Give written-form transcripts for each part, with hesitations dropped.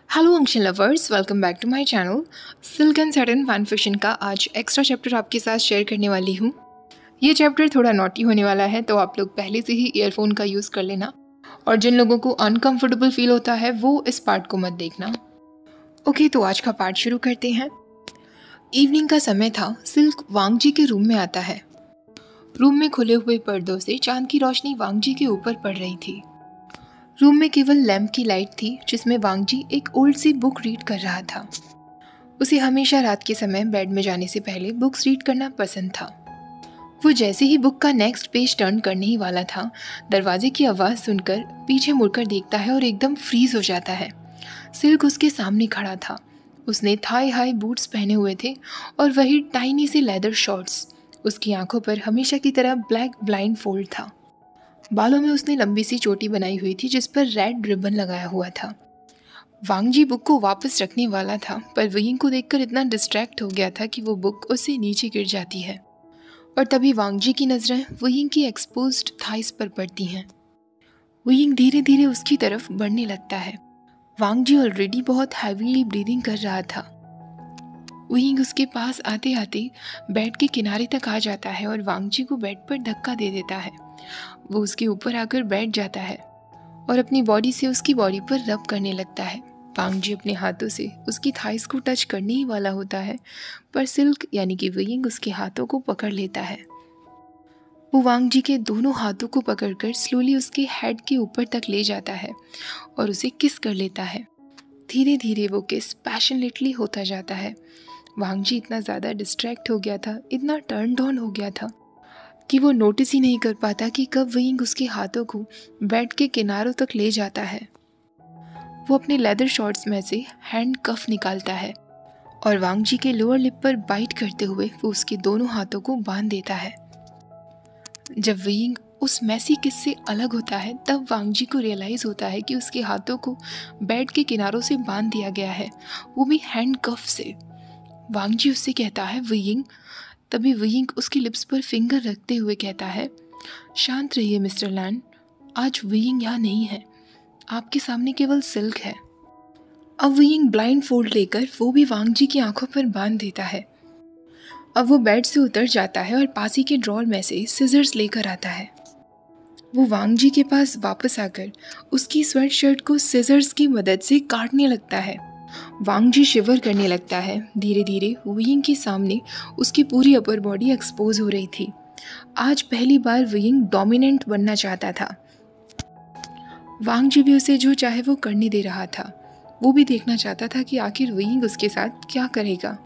Hello अंशन lovers, welcome back to my channel. Silk and satin fan fiction का आज extra chapter आपके साथ शेयर करने वाली हूँ। ये चैप्टर थोड़ा नॉटी होने वाला है, तो आप लोग पहले से ही ईयरफोन का यूज़ कर लेना, और जिन लोगों को अनकंफर्टेबल फील होता है वो इस पार्ट को मत देखना। ओके, तो आज का पार्ट शुरू करते हैं। इवनिंग का समय था। सिल्क वांग जी के रूम में आता है। रूम में खुले हुए पर्दों से चांद की रोशनी वांग जी के ऊपर पड़ रही थी। रूम में केवल लैंप की लाइट थी, जिसमें वांग जी एक ओल्ड सी बुक रीड कर रहा था। उसे हमेशा रात के समय बेड में जाने से पहले बुक्स रीड करना पसंद था। वो जैसे ही बुक का नेक्स्ट पेज टर्न करने ही वाला था, दरवाजे की आवाज़ सुनकर पीछे मुड़कर देखता है और एकदम फ्रीज हो जाता है। सिल्क उसके सामने खड़ा था। उसने थाई हाई बूट्स पहने हुए थे और वही टाइनी से लेदर शॉर्ट्स। उसकी आंखों पर हमेशा की तरह ब्लैक ब्लाइंड फोल्ड था। बालों में उसने लंबी सी चोटी बनाई हुई थी, जिस पर रेड रिबन लगाया हुआ था। वांग जी बुक को वापस रखने वाला था, पर वयिंग को देखकर इतना डिस्ट्रैक्ट हो गया था कि वो बुक उससे नीचे गिर जाती है। और तभी वांग जी की नज़रें वयिंग की एक्सपोज्ड थाइस पर पड़ती हैं। वयिंग धीरे धीरे उसकी तरफ बढ़ने लगता है। वांग जी ऑलरेडी बहुत हैवीली ब्रीदिंग कर रहा था। वयिंग उसके पास आते आते बेड के किनारे तक आ जाता है और वांग जी को बेड पर धक्का दे देता है। वो उसके ऊपर आकर बैठ जाता है और अपनी बॉडी से उसकी बॉडी पर रब करने लगता है। वांग जी अपने हाथों से उसकी थाइस को टच करने ही वाला होता है, पर सिल्क यानी कि वयिंग उसके हाथों को पकड़ लेता है। वो वांग जी के दोनों हाथों को पकड़कर स्लोली उसके हेड के ऊपर तक ले जाता है और उसे किस कर लेता है। धीरे धीरे वो किस पैशनेटली होता जाता है। वांग जी इतना ज़्यादा डिस्ट्रैक्ट हो गया था, इतना टर्न ऑन हो गया था कि वो नोटिस ही नहीं कर पाता कि कब वयिंग उसके हाथों को बेड के किनारों तक ले जाता है। वो अपने लेदर शॉर्ट्स में से हैंड कफ निकालता है और वांग जी के लोअर लिप पर बाइट करते हुए वो उसके दोनों हाथों को बांध देता है। जब वयिंग उस मैसी किस से अलग होता है, तब वांग जी को रियलाइज़ होता है कि उसके हाथों को बेड के किनारों से बांध दिया गया है, वो भी हैंड कफ से। वांग जी उससे कहता है वयिंग। तभी वयिंग उसकी लिप्स पर फिंगर रखते हुए कहता है, शांत रहिए मिस्टर लैन, आज वयिंग यहाँ नहीं है, आपके सामने केवल सिल्क है। अब वयिंग ब्लाइंड फोल्ड लेकर वो भी वांग जी की आंखों पर बांध देता है। अब वो बेड से उतर जाता है और पास ही के ड्रॉर में से सिजर्स लेकर आता है। वो वांग जी के पास वापस आकर उसकी स्वेट शर्ट को सिजर्स की मदद से काटने लगता है। वांग जी शिवर करने लगता है। धीरे धीरे वयिंग के सामने उसकी पूरी अपर बॉडी एक्सपोज हो रही थी। आज पहली बार वयिंग डोमिनेंट बनना चाहता था। वांग जी भी उसे जो चाहे वो करने दे रहा था। वो भी देखना चाहता था कि आखिर वयिंग उसके साथ क्या करेगा।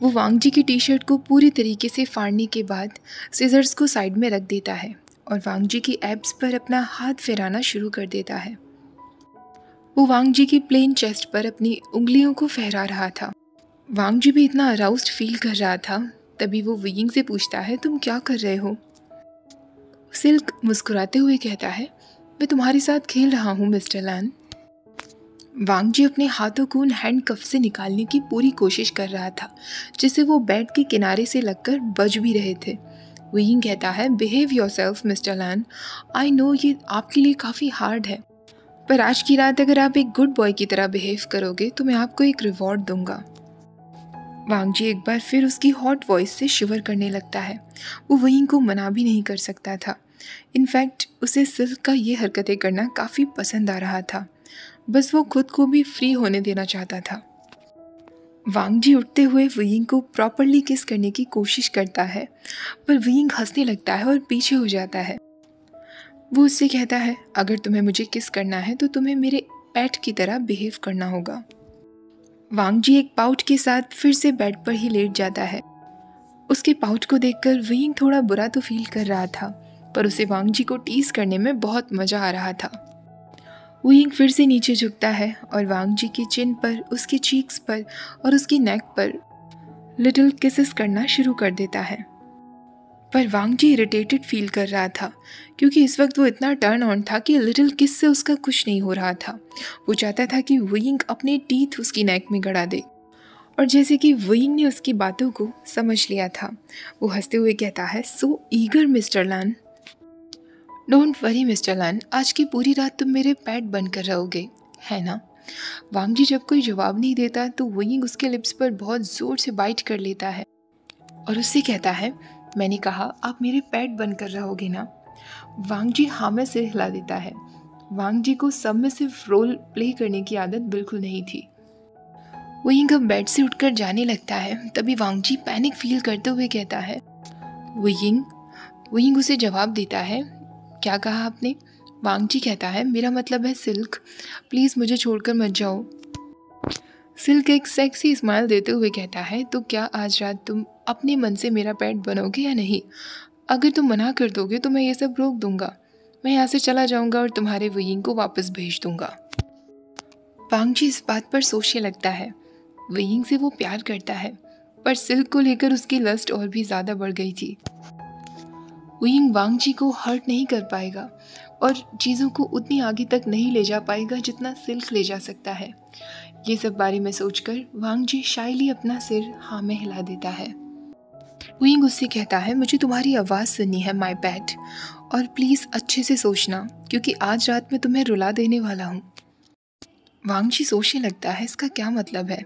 वो वांग जी की टी शर्ट को पूरी तरीके से फाड़ने के बाद सीजर्स को साइड में रख देता है और वांग जी की एब्स पर अपना हाथ फेराना शुरू कर देता है। वो वांग जी की प्लेन चेस्ट पर अपनी उंगलियों को फहरा रहा था। वांग जी भी इतना अराउज्ड फील कर रहा था। तभी वो वयिंग से पूछता है, तुम क्या कर रहे हो? सिल्क मुस्कुराते हुए कहता है, मैं तुम्हारे साथ खेल रहा हूँ मिस्टर लैन। वांग जी अपने हाथों को उन हैंड कफ से निकालने की पूरी कोशिश कर रहा था, जिससे वो बेड के किनारे से लगकर बज भी रहे थे। वयिंग कहता है, behave yourself mister Lan, I know ये आपके लिए काफ़ी हार्ड है, पर आज की रात अगर आप एक गुड बॉय की तरह बिहेव करोगे तो मैं आपको एक रिवॉर्ड दूंगा। वांग जी एक बार फिर उसकी हॉट वॉइस से शिवर करने लगता है। वो वयिंग को मना भी नहीं कर सकता था। इनफैक्ट उसे सिल्क का ये हरकतें करना काफ़ी पसंद आ रहा था। बस वो खुद को भी फ्री होने देना चाहता था। वांग जी उठते हुए वयिंग को प्रॉपरली किस करने की कोशिश करता है, पर वयिंग हंसने लगता है और पीछे हो जाता है। वो उससे कहता है, अगर तुम्हें मुझे किस करना है तो तुम्हें मेरे पेट की तरह बिहेव करना होगा। वांग जी एक पाउच के साथ फिर से बेड पर ही लेट जाता है। उसके पाउच को देखकर वयिंग थोड़ा बुरा तो फील कर रहा था, पर उसे वांग जी को टीज करने में बहुत मजा आ रहा था। वयिंग फिर से नीचे झुकता है और वांग जी की चिन पर, उसकी चीक्स पर और उसकी नेक पर लिटिल किसेस करना शुरू कर देता है। पर वांग जी इरिटेटेड फील कर रहा था, क्योंकि इस वक्त वो इतना टर्न ऑन था कि लिटिल किस से उसका कुछ नहीं हो रहा था। वो चाहता था कि वयिंग अपने टीथ उसकी नेक में गड़ा दे, और जैसे कि वयिंग ने उसकी बातों को समझ लिया था, वो हंसते हुए कहता है, so eager Mister Lan. Don't worry Mister Lan, आज की पूरी रात तुम मेरे पेट बनकर रहोगे, है ना? वांग जी जब कोई जवाब नहीं देता तो वुयिंग उसके लिप्स पर बहुत ज़ोर से बाइट कर लेता है और उससे कहता है, मैंने कहा आप मेरे पेट बनकर रहोगे ना। वांग जी हाँ में सिर हिला देता है। वांग जी को सबमिसिव रोल प्ले करने की आदत बिल्कुल नहीं थी। वुयिंग अब बेड से उठकर जाने लगता है। तभी वांग जी पैनिक फील करते हुए कहता है, वुयिंग। वुयिंग उसे जवाब देता है, क्या कहा आपने? वांग जी कहता है, मेरा मतलब है सिल्क, प्लीज़ मुझे छोड़कर मत जाओ। सिल्क एक सेक्सी स्माइल देते हुए कहता है, तो क्या आज रात तुम अपने मन से मेरा पेट बनोगे या नहीं? अगर तुम मना कर दोगे तो मैं ये सब रोक दूंगा। मैं यहाँ से चला जाऊंगा और तुम्हारे वुयिंग को वापस भेज दूंगा। वांग जी इस बात पर सोचने लगता है। वुयिंग से वो प्यार करता है, पर सिल्क को लेकर उसकी लस्ट और भी ज़्यादा बढ़ गई थी। वुयिंग वांग जी को हर्ट नहीं कर पाएगा और चीज़ों को उतनी आगे तक नहीं ले जा पाएगा जितना सिल्क ले जा सकता है। ये सब बारे में सोचकर वांग जी शाइली अपना सिर हाँ में हिला देता है। वुयिंग उससे कहता है, मुझे तुम्हारी आवाज़ सुननी है माय पेट, और प्लीज़ अच्छे से सोचना क्योंकि आज रात में तुम्हें रुला देने वाला हूँ। वांग जी सोचने लगता है इसका क्या मतलब है,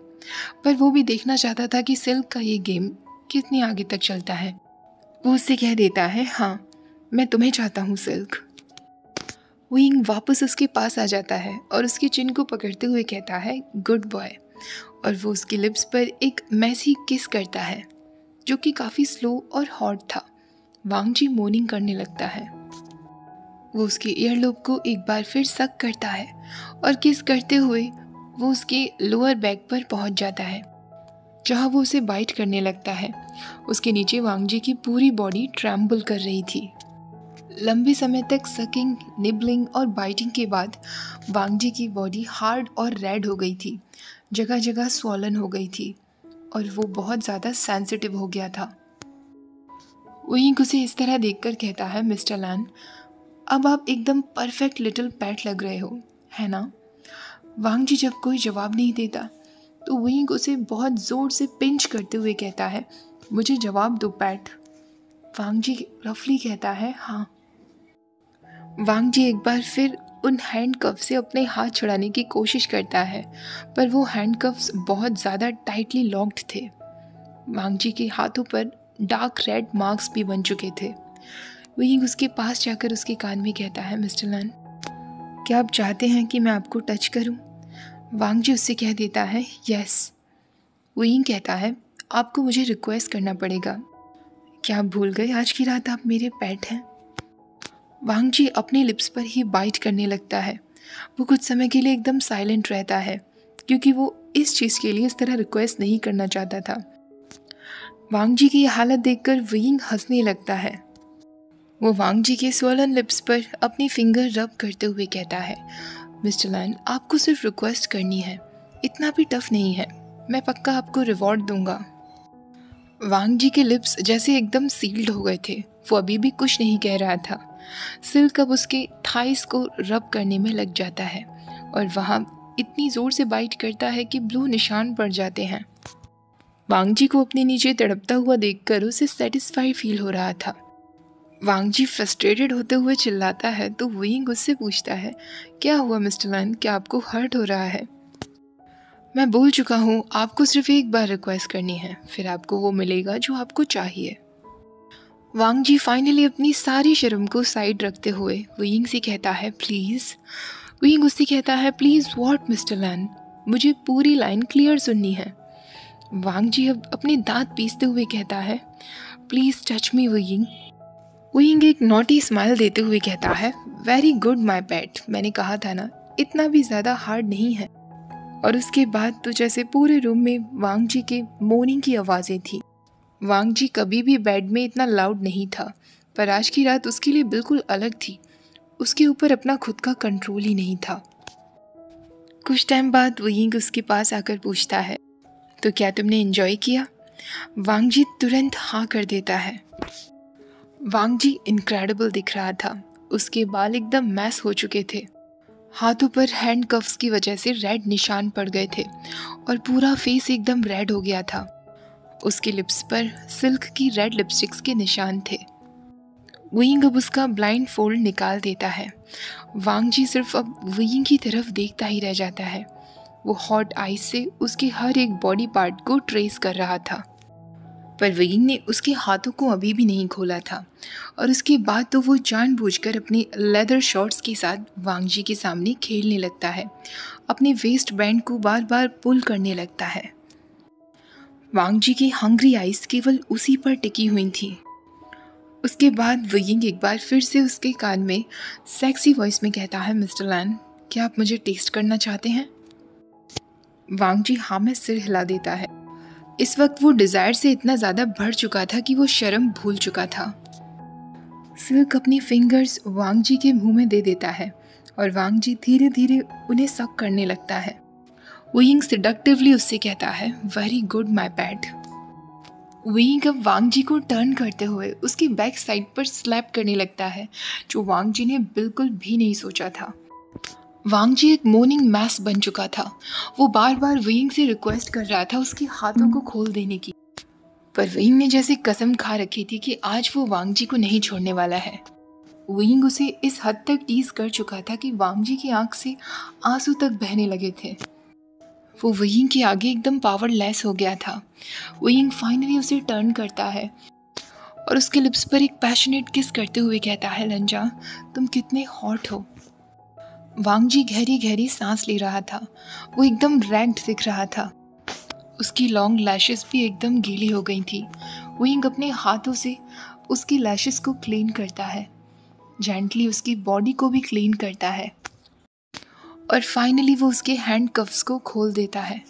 पर वो भी देखना चाहता था कि सिल्क का ये गेम कितनी आगे तक चलता है। वो उससे कह देता है, हाँ मैं तुम्हें चाहता हूँ सिल्क। वुयिंग वापस उसके पास आ जाता है और उसके चिन को पकड़ते हुए कहता है, गुड बॉय, और वो उसके लिप्स पर एक मैसी किस करता है जो कि काफ़ी स्लो और हॉट था। वांग जी मोर्निंग करने लगता है। वो उसके ईयरलोब को एक बार फिर सक करता है और किस करते हुए वो उसके लोअर बैक पर पहुंच जाता है जहां वो उसे बाइट करने लगता है। उसके नीचे वांग जी की पूरी बॉडी ट्रैम्बल कर रही थी। लंबे समय तक सकिंग, निबलिंग और बाइटिंग के बाद वांग जी की बॉडी हार्ड और रेड हो गई थी, जगह जगह स्वॉलन हो गई थी और वो बहुत ज़्यादा सेंसिटिव हो गया था। वुयिंग उसे इस तरह देखकर कहता है, मिस्टर लैन, अब आप एकदम परफेक्ट लिटिल पैट लग रहे हो, है ना? वांग जी जब कोई जवाब नहीं देता तो वुयिंग उसे बहुत ज़ोर से पिंच करते हुए कहता है, मुझे जवाब दो पैट। वांग जी रफली कहता है, हाँ। वांग जी एक बार फिर उन हैंडकफ से अपने हाथ छुड़ाने की कोशिश करता है, पर वो हैंडकफ्स बहुत ज़्यादा टाइटली लॉक्ड थे। वांग जी के हाथों पर डार्क रेड मार्क्स भी बन चुके थे। वुयिंग उसके पास जाकर उसके कान में कहता है, मिस्टर लैन, क्या आप चाहते हैं कि मैं आपको टच करूं? वांग जी उससे कह देता है, यस। वुयिंग कहता है, आपको मुझे रिक्वेस्ट करना पड़ेगा। क्या आप भूल गए आज की रात आप मेरे पेट हैं? वांग जी अपने लिप्स पर ही बाइट करने लगता है। वो कुछ समय के लिए एकदम साइलेंट रहता है क्योंकि वो इस चीज़ के लिए इस तरह रिक्वेस्ट नहीं करना चाहता था। वांग जी की हालत देखकर वुयिंग हंसने लगता है। वो वांग जी के स्वॉलन लिप्स पर अपनी फिंगर रब करते हुए कहता है, मिस्टर लैन, आपको सिर्फ रिक्वेस्ट करनी है, इतना भी टफ नहीं है, मैं पक्का आपको रिवॉर्ड दूंगा। वांग जी के लिप्स जैसे एकदम सील्ड हो गए थे। वो अभी भी कुछ नहीं कह रहा था। सिल्क अब उसके थाइस को रब करने में लग जाता है और वहाँ इतनी ज़ोर से बाइट करता है कि ब्लू निशान पड़ जाते हैं। वांग जी को अपने नीचे तड़पता हुआ देखकर उसे सेटिस्फाइड फील हो रहा था। वांग जी फ्रस्ट्रेटेड होते हुए चिल्लाता है तो वुयिंग उससे पूछता है, क्या हुआ मिस्टर लैन, क्या आपको हर्ट हो रहा है? मैं बोल चुका हूँ, आपको सिर्फ एक बार रिक्वेस्ट करनी है, फिर आपको वो मिलेगा जो आपको चाहिए। वांग जी फाइनली अपनी सारी शर्म को साइड रखते हुए वुयिंग से कहता है, प्लीज़। वुयिंग उससे कहता है, प्लीज़ व्हाट मिस्टर लैन, मुझे पूरी लाइन क्लियर सुननी है। वांग जी अब अपने दांत पीसते हुए कहता है, प्लीज़ टच मी वुयिंग। वुयिंग एक नॉटी स्माइल देते हुए कहता है, वेरी गुड माय पेट, मैंने कहा था ना, इतना भी ज़्यादा हार्ड नहीं है। और उसके बाद तो जैसे पूरे रूम में वांग जी के मोर्निंग की आवाज़ें थी। वांग जी कभी भी बेड में इतना लाउड नहीं था, पर आज की रात उसके लिए बिल्कुल अलग थी। उसके ऊपर अपना खुद का कंट्रोल ही नहीं था। कुछ टाइम बाद वुयिंग उसके पास आकर पूछता है, तो क्या तुमने एंजॉय किया? वांग जी तुरंत हाँ कर देता है। वांग जी इनक्रेडिबल दिख रहा था। उसके बाल एकदम मैस हो चुके थे, हाथों पर हैंडकफ्स की वजह से रेड निशान पड़ गए थे और पूरा फेस एकदम रेड हो गया था। उसके लिप्स पर सिल्क की रेड लिपस्टिक्स के निशान थे। वुयिंग अब उसका ब्लाइंड फोल्ड निकाल देता है। वांग जी सिर्फ अब वुयिंग की तरफ देखता ही रह जाता है। वो हॉट आइज से उसके हर एक बॉडी पार्ट को ट्रेस कर रहा था, पर वुयिंग ने उसके हाथों को अभी भी नहीं खोला था। और उसके बाद तो वो जानबूझकर अपने लेदर शॉर्ट्स के साथ वांग जी के सामने खेलने लगता है, अपने वेस्ट बैंड को बार बार पुल करने लगता है। वांग जी की हंग्री आइज केवल उसी पर टिकी हुई थी। उसके बाद वुयिंग एक बार फिर से उसके कान में सेक्सी वॉइस में कहता है, मिस्टर लैन, क्या आप मुझे टेस्ट करना चाहते हैं? वांग जी हाँ में सिर हिला देता है। इस वक्त वो डिज़ायर से इतना ज़्यादा भर चुका था कि वो शर्म भूल चुका था। सिल्क अपनी फिंगर्स वांग जी के मुंह में दे देता है और वांग जी धीरे धीरे उन्हें सक करने लगता है। वुयिंग सिडक्टिवली उससे कहता है, वेरी गुड माई पैट। वुयिंग अब वांग जी को टर्न करते हुए उसकी बैक साइड पर स्लैप करने लगता है, जो वांग जी ने बिल्कुल भी नहीं सोचा था। वांग जी एक मोर्निंग मैस बन चुका था। वो बार बार वुयिंग से रिक्वेस्ट कर रहा था उसके हाथों को खोल देने की, पर वुयिंग ने जैसे कसम खा रखी थी कि आज वो वांग जी को नहीं छोड़ने वाला है। वुयिंग उसे इस हद तक टीज कर चुका था कि वांग जी की आंख से आंसू तक बहने लगे थे। वो वुयिंग के आगे एकदम पावरलेस हो गया था। वुयिंग फाइनली उसे टर्न करता है और उसके लिप्स पर एक पैशनेट किस करते हुए कहता है, लंजा, तुम कितने हॉट हो। वांग जी गहरी गहरी सांस ले रहा था। वो एकदम रैग्ड दिख रहा था। उसकी लॉन्ग लैशेस भी एकदम गीली हो गई थी। वुयिंग अपने हाथों से उसकी लैशेस को क्लीन करता है, जेंटली उसकी बॉडी को भी क्लीन करता है, और फाइनली वो उसके हैंड कफ्स को खोल देता है।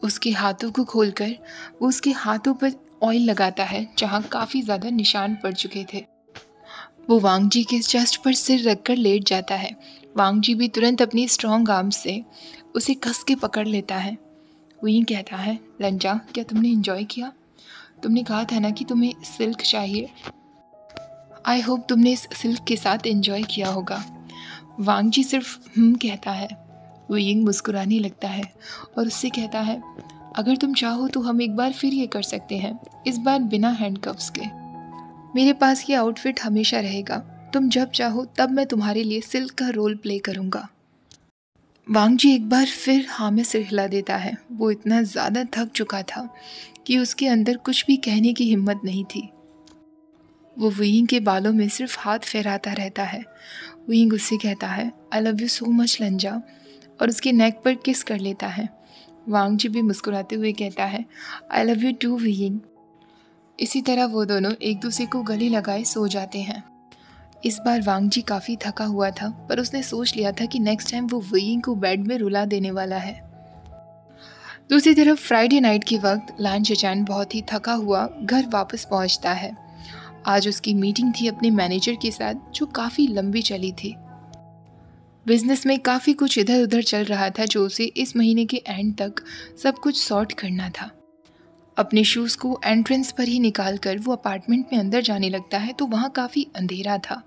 उसके हाथों को खोलकर वो उसके हाथों पर ऑयल लगाता है जहाँ काफ़ी ज़्यादा निशान पड़ चुके थे। वो वांग जी के चेस्ट पर सिर रखकर लेट जाता है। वांग जी भी तुरंत अपनी स्ट्रॉन्ग आर्म्स से उसे कस के पकड़ लेता है। वो यूँ कहता है, लंजा, क्या तुमने एंजॉय किया? तुमने कहा था ना कि तुम्हें सिल्क चाहिए। आई होप तुमने इस सिल्क के साथ एंजॉय किया होगा। वांग जी सिर्फ कहता है। वुयिंग मुस्कुराने लगता है और उससे कहता है, अगर तुम चाहो तो हम एक बार फिर ये कर सकते हैं, इस बार बिना हैंडकफ्स के। मेरे पास ये आउटफिट हमेशा रहेगा। तुम जब चाहो तब मैं तुम्हारे लिए सिल्क का रोल प्ले करूँगा। वांग जी एक बार फिर हाँ में सिर हिला देता है। वो इतना ज़्यादा थक चुका था कि उसके अंदर कुछ भी कहने की हिम्मत नहीं थी। वो वुयिंग के बालों में सिर्फ हाथ फहराता रहता है। वुयिंग उससे कहता है, I love you so much लंजा, और उसके नेक पर किस कर लेता है। वांग जी भी मुस्कुराते हुए कहता है, आई लव यू टू वुयिंग। इसी तरह वो दोनों एक दूसरे को गले लगाए सो जाते हैं। इस बार वांग जी काफ़ी थका हुआ था, पर उसने सोच लिया था कि नेक्स्ट टाइम वो वुयिंग को बेड में रुला देने वाला है। दूसरी तरफ फ्राइडे नाइट के वक्त लान शिचैन बहुत ही थका हुआ घर वापस पहुंचता है। आज उसकी मीटिंग थी अपने मैनेजर के साथ, जो काफ़ी लंबी चली थी। बिजनेस में काफ़ी कुछ इधर उधर चल रहा था, जो उसे इस महीने के एंड तक सब कुछ सॉर्ट करना था। अपने शूज़ को एंट्रेंस पर ही निकाल कर वो अपार्टमेंट में अंदर जाने लगता है तो वहाँ काफ़ी अंधेरा था।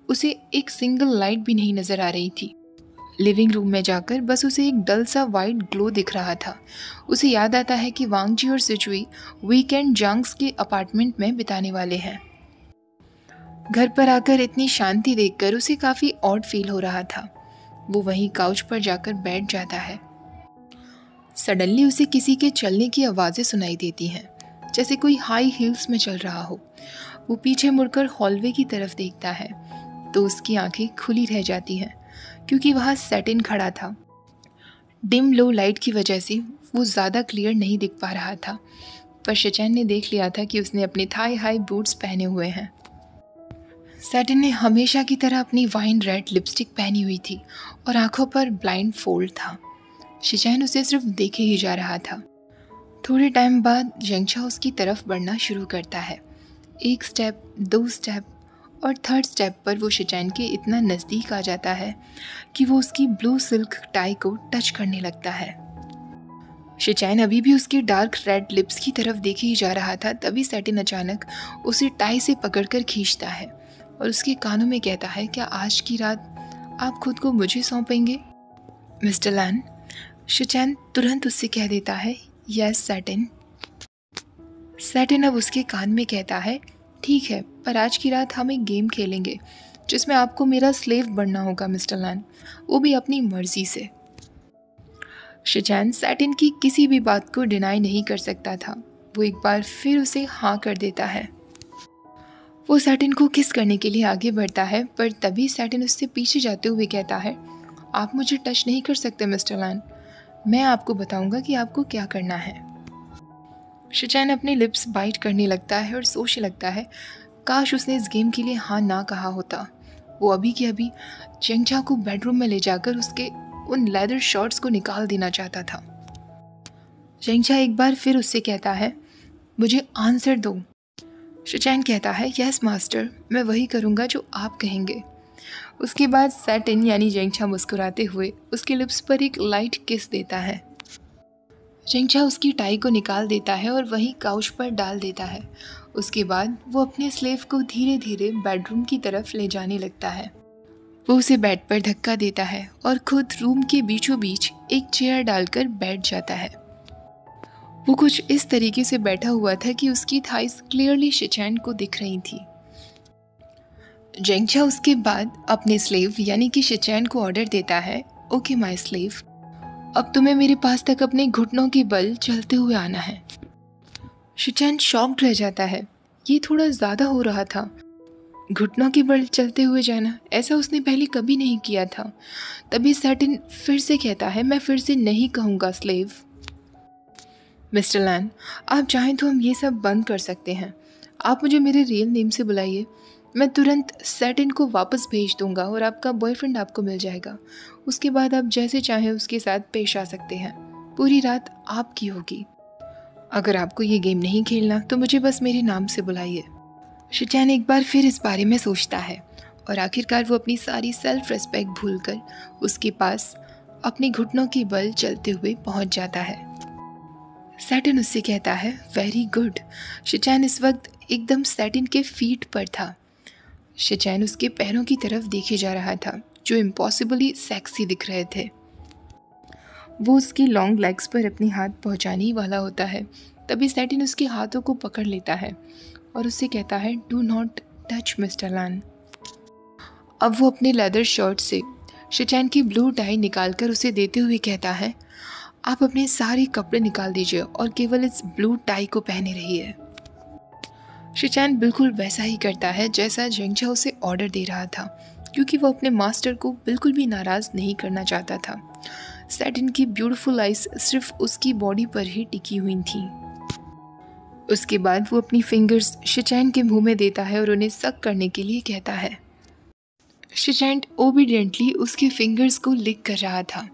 उसे एक सिंगल लाइट भी नहीं नज़र आ रही थी। लिविंग रूम में जाकर बस उसे एक डल सा वाइट ग्लो दिख रहा था। उसे याद आता है कि वांग जी और सिचुई वीकेंड जंग्स के अपार्टमेंट में बिताने वाले हैं। घर पर आकर इतनी शांति देखकर उसे काफ़ी ऑड फील हो रहा था। वो वहीं काउच पर जाकर बैठ जाता है। सडनली उसे किसी के चलने की आवाज़ें सुनाई देती हैं, जैसे कोई हाई हील्स में चल रहा हो। वो पीछे मुड़कर हॉलवे की तरफ देखता है तो उसकी आंखें खुली रह जाती हैं, क्योंकि वहाँ सैटिन खड़ा था। डिम लो लाइट की वजह से वो ज़्यादा क्लियर नहीं दिख पा रहा था, पर शिचैन ने देख लिया था कि उसने अपने थाई हाई बूट्स पहने हुए हैं। सैटिन ने हमेशा की तरह अपनी वाइन रेड लिपस्टिक पहनी हुई थी और आंखों पर ब्लाइंड फोल्ड था। शिचैन उसे सिर्फ देखे ही जा रहा था। थोड़े टाइम बाद जंगशा उसकी तरफ बढ़ना शुरू करता है। एक स्टेप, दो स्टेप और थर्ड स्टेप पर वो शिचैन के इतना नज़दीक आ जाता है कि वो उसकी ब्लू सिल्क टाई को टच करने लगता है। शिचैन अभी भी उसके डार्क रेड लिप्स की तरफ देखे ही जा रहा था, तभी सैटिन अचानक उसे टाई से पकड़कर खींचता है और उसके कानों में कहता है, क्या आज की रात आप खुद को मुझे सौंपेंगे मिस्टर लैन? शिचैन तुरंत उससे कह देता है, यस सैटिन। सैटिन अब उसके कान में कहता है, ठीक है, पर आज की रात हम एक गेम खेलेंगे जिसमें आपको मेरा स्लेव बनना होगा मिस्टर लैन, वो भी अपनी मर्जी से। शिचैन सैटिन की किसी भी बात को डिनाई नहीं कर सकता था। वो एक बार फिर उसे हाँ कर देता है। वो सैटिन को किस करने के लिए आगे बढ़ता है, पर तभी सैटिन उससे पीछे जाते हुए कहता है, आप मुझे टच नहीं कर सकते मिस्टर लैन, मैं आपको बताऊंगा कि आपको क्या करना है। शिचैन अपने लिप्स बाइट करने लगता है और सोचने लगता है, काश उसने इस गेम के लिए हाँ ना कहा होता। वो अभी के अभी जेंगचा को बेडरूम में ले जाकर उसके उन लेदर शॉर्ट्स को निकाल देना चाहता था। जेंगचा एक बार फिर उससे कहता है, मुझे आंसर दो। शिचैन कहता है, यस मास्टर, मैं वही करूँगा जो आप कहेंगे। उसके बाद सैटिन यानी जेंगचा मुस्कुराते हुए उसके लिप्स पर एक लाइट किस देता है। जेंगचा उसकी टाई को निकाल देता है और वहीं काउच पर डाल देता है। उसके बाद वो अपने स्लेव को धीरे धीरे बेडरूम की तरफ ले जाने लगता है। वो उसे बेड पर धक्का देता है और खुद रूम के बीचों बीच एक चेयर डालकर बैठ जाता है। वो कुछ इस तरीके से बैठा हुआ था कि उसकी थाइस क्लियरली शिचैन को दिख रही थी। जेंगचा उसके बाद अपने स्लेव यानी कि शिचैन को ऑर्डर देता है, ओके माय स्लेव, अब तुम्हें मेरे पास तक अपने घुटनों के बल चलते हुए आना है। शिचैन शॉक्ड रह जाता है, ये थोड़ा ज़्यादा हो रहा था। घुटनों के बल चलते हुए जाना, ऐसा उसने पहले कभी नहीं किया था। तभी सैटिन फिर से कहता है, मैं फिर से नहीं कहूँगा स्लेव। मिस्टर लैन, आप चाहें तो हम ये सब बंद कर सकते हैं। आप मुझे मेरे रियल नेम से बुलाइए। मैं तुरंत सैटिन को वापस भेज दूंगा और आपका बॉयफ्रेंड आपको मिल जाएगा। उसके बाद आप जैसे चाहें उसके साथ पेश आ सकते हैं। पूरी रात आपकी होगी। अगर आपको ये गेम नहीं खेलना तो मुझे बस मेरे नाम से बुलाइए। शिचैन एक बार फिर इस बारे में सोचता है और आखिरकार वो अपनी सारी सेल्फ रिस्पेक्ट भूलकर उसके पास अपने घुटनों के बल चलते हुए पहुंच जाता है। सैटिन उससे कहता है, वेरी गुड। शिचैन इस वक्त एकदम सैटिन के फीट पर था। शिचैन उसके पैरों की तरफ देखे जा रहा था जो इम्पॉसिबली सेक्सी दिख रहे थे। वो उसकी लॉन्ग लेग्स पर अपने हाथ पहुंचाने ही वाला होता है। तभी सैटिन उसके हाथों को पकड़ लेता है और उससे कहता है, डू नॉट टच मिस्टर लैन। अब वो अपने लेदर शर्ट से शिचैन की ब्लू टाई निकालकर उसे देते हुए कहता है, आप अपने सारे कपड़े निकाल दीजिए और केवल इस ब्लू टाई को पहने रहिए। शिचैन बिल्कुल वैसा ही करता है जैसा जेंगचा उसे ऑर्डर दे रहा था, क्योंकि वो अपने मास्टर को बिल्कुल भी नाराज़ नहीं करना चाहता था। सैटिन की ब्यूटीफुल आइज सिर्फ उसकी बॉडी पर ही टिकी हुई थी। उसके बाद वो अपनी फिंगर्स शिचैन के मुंह में देता है और उन्हें सक करने के लिए कहता है। शिचैन ओबीडियंटली उसके फिंगर्स को लिक कर रहा था।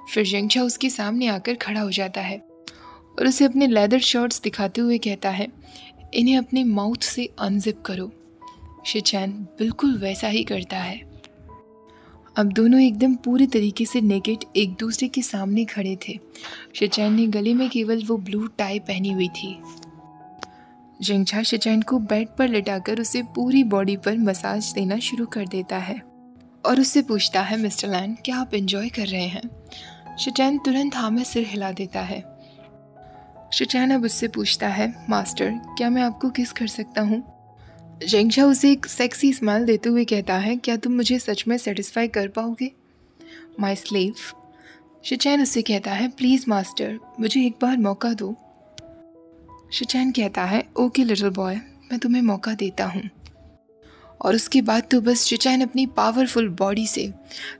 फिर जेंगचा उसके सामने आकर खड़ा हो जाता है और उसे अपने लेदर शॉर्ट्स दिखाते हुए कहता है, इन्हें अपने माउथ से अनजिप करो। शिचैन बिल्कुल वैसा ही करता है। अब दोनों एकदम पूरी तरीके से नेकेड एक दूसरे के सामने खड़े थे। शिचैन ने गले में केवल वो ब्लू टाई पहनी हुई थी। जेंगचा शिचैन को बेड पर लिटाकर उसे पूरी बॉडी पर मसाज देना शुरू कर देता है और उससे पूछता है, मिस्टर लैन, क्या आप एंजॉय कर रहे हैं? शिचैन तुरंत हाँ में सिर हिला देता है। शिचैन अब उससे पूछता है, मास्टर, क्या मैं आपको किस कर सकता हूँ? जेंगचा उसे एक सेक्सी स्माइल देते हुए कहता है, क्या तुम मुझे सच में सेटिस्फाई कर पाओगे माय स्लेव? शिचैन उससे कहता है, प्लीज़ मास्टर, मुझे एक बार मौका दो। शिचैन कहता है, ओके लिटिल बॉय, मैं तुम्हें मौका देता हूँ। और उसके बाद तो बस शिचैन अपनी पावरफुल बॉडी से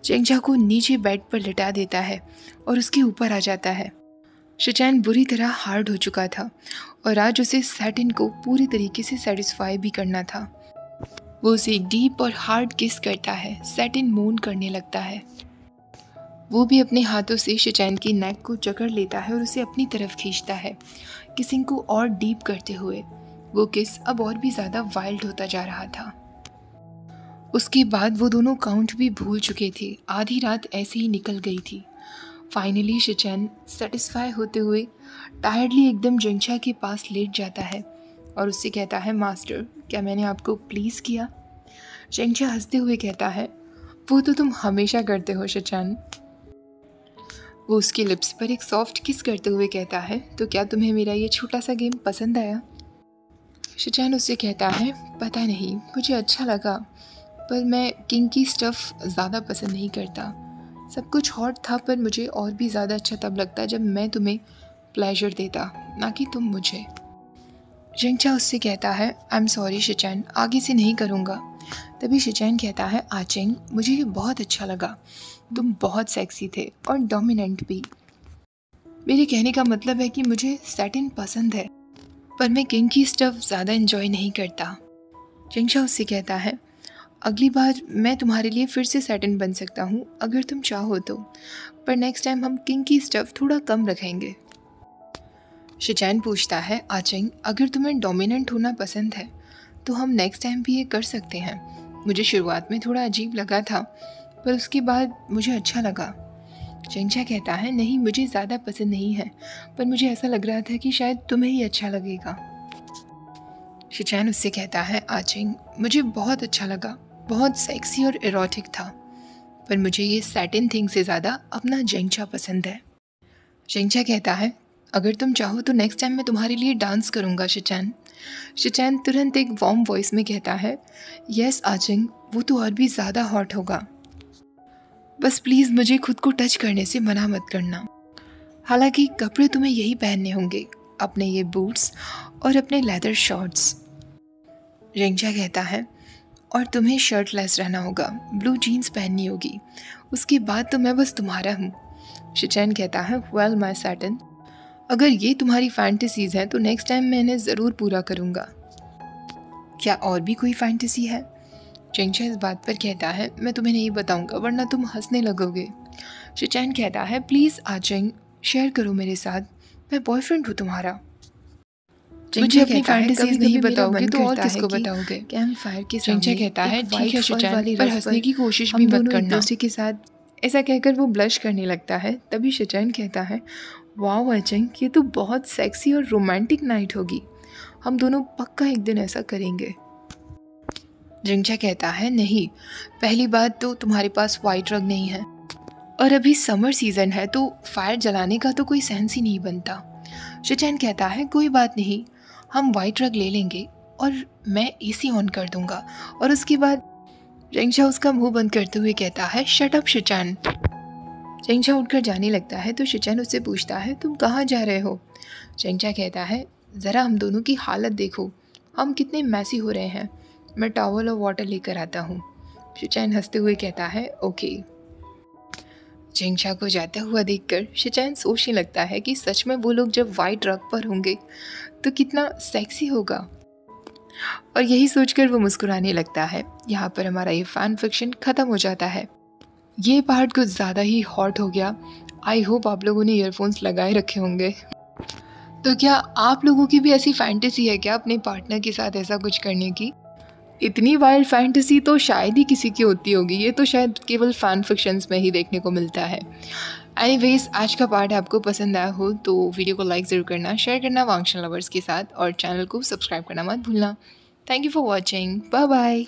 जेंगचा को नीचे बेड पर लिटा देता है और उसके ऊपर आ जाता है। शिचैन बुरी तरह हार्ड हो चुका था और आज उसे सैटिन को पूरी तरीके से सेटिस्फाई भी करना था। वो उसे डीप और हार्ड किस करता है। सैटिन मून करने लगता है। वो भी अपने हाथों से शिचैन की नेक को जकड़ लेता है और उसे अपनी तरफ खींचता है, किसिंग को और डीप करते हुए। वो किस अब और भी ज़्यादा वाइल्ड होता जा रहा था। उसके बाद वो दोनों काउंट भी भूल चुके थे। आधी रात ऐसे ही निकल गई थी। फाइनली शिचैन सेटिस्फाई होते हुए टायर्डली एकदम जेंगचा के पास लेट जाता है और उससे कहता है, मास्टर, क्या मैंने आपको प्लीज़ किया? जेंगचा हंसते हुए कहता है, वो तो तुम हमेशा करते हो शिचैन। वो उसके लिप्स पर एक सॉफ्ट किस करते हुए कहता है, तो क्या तुम्हें मेरा ये छोटा सा गेम पसंद आया? शिचैन उससे कहता है पता नहीं, मुझे अच्छा लगा, पर मैं किंकी स्टफ़ ज़्यादा पसंद नहीं करता। सब कुछ हॉट था, पर मुझे और भी ज़्यादा अच्छा तब लगता जब मैं तुम्हें प्लेजर देता, ना कि तुम मुझे। जेंगचा उससे कहता है आई एम सॉरी शिचैन, आगे से नहीं करूँगा। तभी शिचैन कहता है आचेंग, मुझे ये बहुत अच्छा लगा, तुम बहुत सेक्सी थे और डोमिनेंट भी। मेरे कहने का मतलब है कि मुझे सैटिन पसंद है, पर मैं किंकी स्टफ़ ज़्यादा इन्जॉय नहीं करता। जेंगचा उससे कहता है अगली बार मैं तुम्हारे लिए फिर से सैटिन बन सकता हूँ अगर तुम चाहो तो, पर नेक्स्ट टाइम हम किंकी स्टफ़ थोड़ा कम रखेंगे। शिचैन पूछता है आचेंग, अगर तुम्हें डोमिनेंट होना पसंद है तो हम नेक्स्ट टाइम भी ये कर सकते हैं। मुझे शुरुआत में थोड़ा अजीब लगा था, पर उसके बाद मुझे अच्छा लगा। जेंगचा कहता है नहीं, मुझे ज़्यादा पसंद नहीं है, पर मुझे ऐसा लग रहा था कि शायद तुम्हें ही अच्छा लगेगा। शिचैन उससे कहता है आचेंग, मुझे बहुत अच्छा लगा, बहुत सेक्सी और इरोटिक था, पर मुझे ये सैटिन थिंग से ज़्यादा अपना जेंगचा पसंद है। जेंगचा कहता है अगर तुम चाहो तो नेक्स्ट टाइम मैं तुम्हारे लिए डांस करूँगा शिचैन। शिचैन तुरंत एक वार्म वॉइस में कहता है यस आचेंग, वो तो और भी ज़्यादा हॉट होगा, बस प्लीज़ मुझे खुद को टच करने से मना मत करना। हालांकि कपड़े तुम्हें यही पहनने होंगे, अपने ये बूट्स और अपने लेदर शॉर्ट्स। जेंगचा कहता है और तुम्हें शर्टलेस रहना होगा, ब्लू जीन्स पहननी होगी, उसके बाद तो मैं बस तुम्हारा हूँ। शिचैन कहता है वेल माय सैटिन, अगर ये तुम्हारी फैंटेसीज़ हैं तो नेक्स्ट टाइम मैं इन्हें ज़रूर पूरा करूँगा। क्या और भी कोई फैंटेसी है? जेंगचा इस बात पर कहता है मैं तुम्हें नहीं बताऊँगा वरना तुम हंसने लगोगे। शिचैन कहता है प्लीज़ आचेंग, शेयर करो मेरे साथ, मैं बॉयफ्रेंड हूँ तुम्हारा। मुझे अपनी फैंटेसीज नहीं बताओगे तो और किसको बताओगे? कैंप फायर के सामने जेंगचा कहता है ठीक है शिचैन, पर हंसने की कोशिश भी मत करना। दूसरे के साथ ऐसा कहकर वो ब्लश करने लगता है। तभी शिचैन कहता है वाओ आचेंग, ये तो बहुत सेक्सी और रोमांटिक नाइट होगी, हम दोनों पक्का एक दिन ऐसा करेंगे। जेंगचा कहता है नहीं, पहली बात तो तुम्हारे पास वाइट रग नहीं है, और अभी समर सीज़न है तो फायर जलाने का तो कोई सेंस ही नहीं बनता। शिचैन कहता है कोई बात नहीं, हम वाइट रग ले लेंगे और मैं एसी ऑन कर दूंगा, और उसके बाद जेंगचा उसका मुंह बंद करते हुए कहता है शट अप शिचैन। जेंगचा उठकर जाने लगता है तो शिचैन उससे पूछता है तुम कहाँ जा रहे हो? जेंगचा कहता है ज़रा हम दोनों की हालत देखो, हम कितने मैसी हो रहे हैं, मैं टॉवल और वाटर लेकर आता हूँ। शिचैन हंसते हुए कहता है ओके। जेंगचा को जाता हुआ देखकर शिचैन सोचने लगता है कि सच में वो लोग जब वाइट रग पर होंगे तो कितना सेक्सी होगा, और यही सोचकर वो मुस्कुराने लगता है। यहाँ पर हमारा ये फैन फिक्शन ख़त्म हो जाता है। ये पार्ट कुछ ज़्यादा ही हॉट हो गया। आई होप आप लोगों ने ईयरफोन्स लगाए रखे होंगे। तो क्या आप लोगों की भी ऐसी फैंटेसी है क्या अपने पार्टनर के साथ ऐसा कुछ करने की? इतनी वाइल्ड फैंटेसी तो शायद ही किसी की होती होगी, ये तो शायद केवल फैन फिक्शंस में ही देखने को मिलता है। एनीवेज, आज का पार्ट आपको पसंद आया हो तो वीडियो को लाइक ज़रूर करना, शेयर करना वांगशन लवर्स के साथ, और चैनल को सब्सक्राइब करना मत भूलना। Thank you for watching, bye bye.